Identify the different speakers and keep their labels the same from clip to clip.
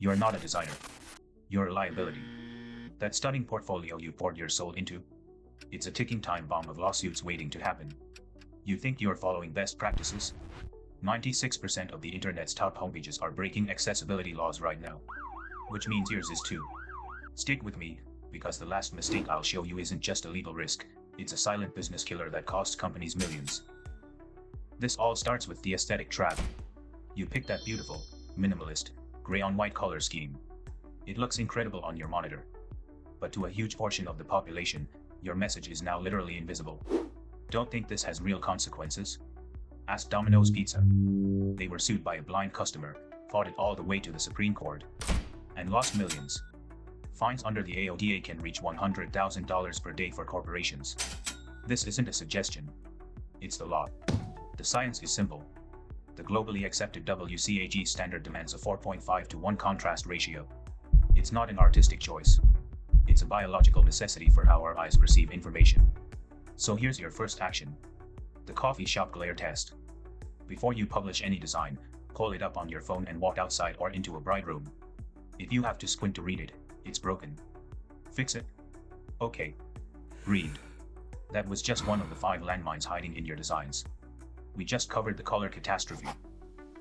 Speaker 1: You're not a designer. You're a liability. That stunning portfolio you poured your soul into? It's a ticking time bomb of lawsuits waiting to happen. You think you're following best practices? 96% of the internet's top homepages are breaking accessibility laws right now. Which means yours is too. Stick with me, because the last mistake I'll show you isn't just a legal risk, it's a silent business killer that costs companies millions. This all starts with the aesthetic trap. You pick that beautiful, minimalist, gray-on-white color scheme. It looks incredible on your monitor. But to a huge portion of the population, your message is now literally invisible. Don't think this has real consequences? Ask Domino's Pizza. They were sued by a blind customer, fought it all the way to the Supreme Court, and lost millions. Fines under the AODA can reach $100,000 per day for corporations. This isn't a suggestion. It's the law. The science is simple. The globally accepted WCAG standard demands a 4.5 to 1 contrast ratio. It's not an artistic choice. It's a biological necessity for how our eyes perceive information. So here's your first action. The coffee shop glare test. Before you publish any design, pull it up on your phone and walk outside or into a bright room. If you have to squint to read it, it's broken. Fix it. Okay. Read. That was just one of the 5 landmines hiding in your designs. We just covered the color catastrophe.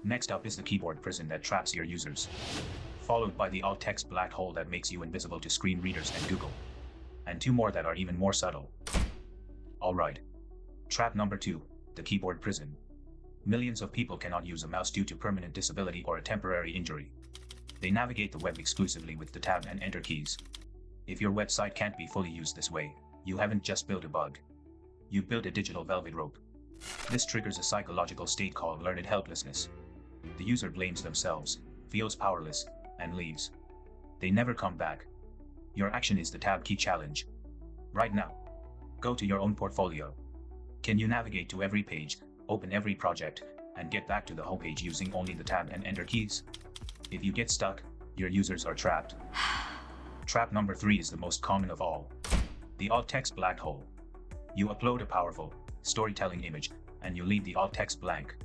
Speaker 1: Next up is the keyboard prison that traps your users, followed by the alt text black hole that makes you invisible to screen readers and Google. And 2 more that are even more subtle. Alright. Trap number 2, the keyboard prison. Millions of people cannot use a mouse due to permanent disability or a temporary injury. They navigate the web exclusively with the tab and enter keys. If your website can't be fully used this way, you haven't just built a bug. You've built a digital velvet rope. This triggers a psychological state called learned helplessness. The user blames themselves, feels powerless, and leaves. They never come back. Your action is the tab key challenge. Right now. Go to your own portfolio. Can you navigate to every page, open every project, and get back to the homepage using only the tab and enter keys? If you get stuck, your users are trapped. Trap number 3 is the most common of all. The alt text black hole. You upload a powerful, storytelling image, and you leave the alt text blank.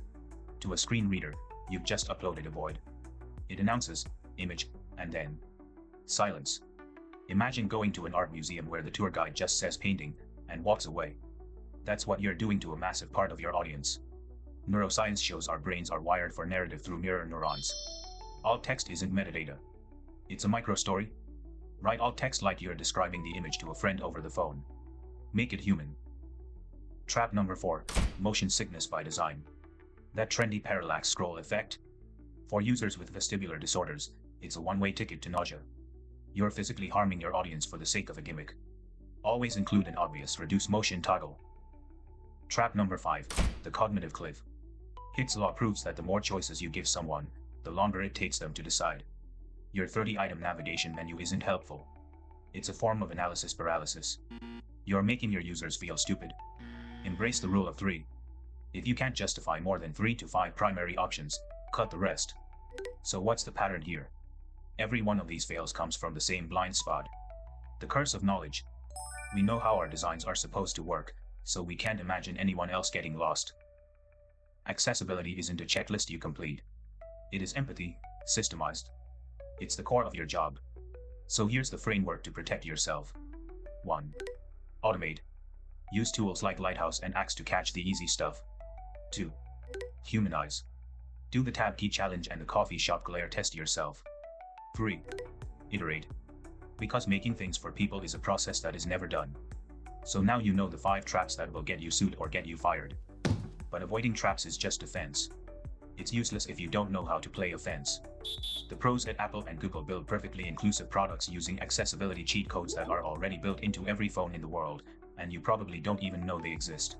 Speaker 1: To a screen reader, you've just uploaded a void. It announces, image, and then silence. Imagine going to an art museum where the tour guide just says painting, and walks away. That's what you're doing to a massive part of your audience. Neuroscience shows our brains are wired for narrative through mirror neurons. Alt text isn't metadata. It's a microstory. Write alt text like you're describing the image to a friend over the phone. Make it human. Trap number 4, motion sickness by design. That trendy parallax scroll effect? For users with vestibular disorders, it's a one-way ticket to nausea. You're physically harming your audience for the sake of a gimmick. Always include an obvious reduce motion toggle. Trap number 5, the cognitive cliff. Hick's law proves that the more choices you give someone, the longer it takes them to decide. Your 30-item navigation menu isn't helpful. It's a form of analysis paralysis. You're making your users feel stupid. Embrace the rule of 3. If you can't justify more than 3 to 5 primary options, cut the rest. So what's the pattern here? Every one of these fails comes from the same blind spot. The curse of knowledge. We know how our designs are supposed to work, so we can't imagine anyone else getting lost. Accessibility isn't a checklist you complete. It is empathy, systemized. It's the core of your job. So here's the framework to protect yourself. 1. Automate. Use tools like Lighthouse and Axe to catch the easy stuff. 2. Humanize. Do the tab key challenge and the coffee shop glare test yourself. 3. Iterate. Because making things for people is a process that is never done. So now you know the 5 traps that will get you sued or get you fired. But avoiding traps is just defense. It's useless if you don't know how to play offense. The pros at Apple and Google build perfectly inclusive products using accessibility cheat codes that are already built into every phone in the world, and you probably don't even know they exist.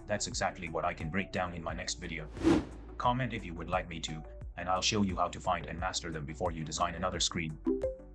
Speaker 1: That's exactly what I can break down in my next video. Comment if you would like me to, and I'll show you how to find and master them before you design another screen.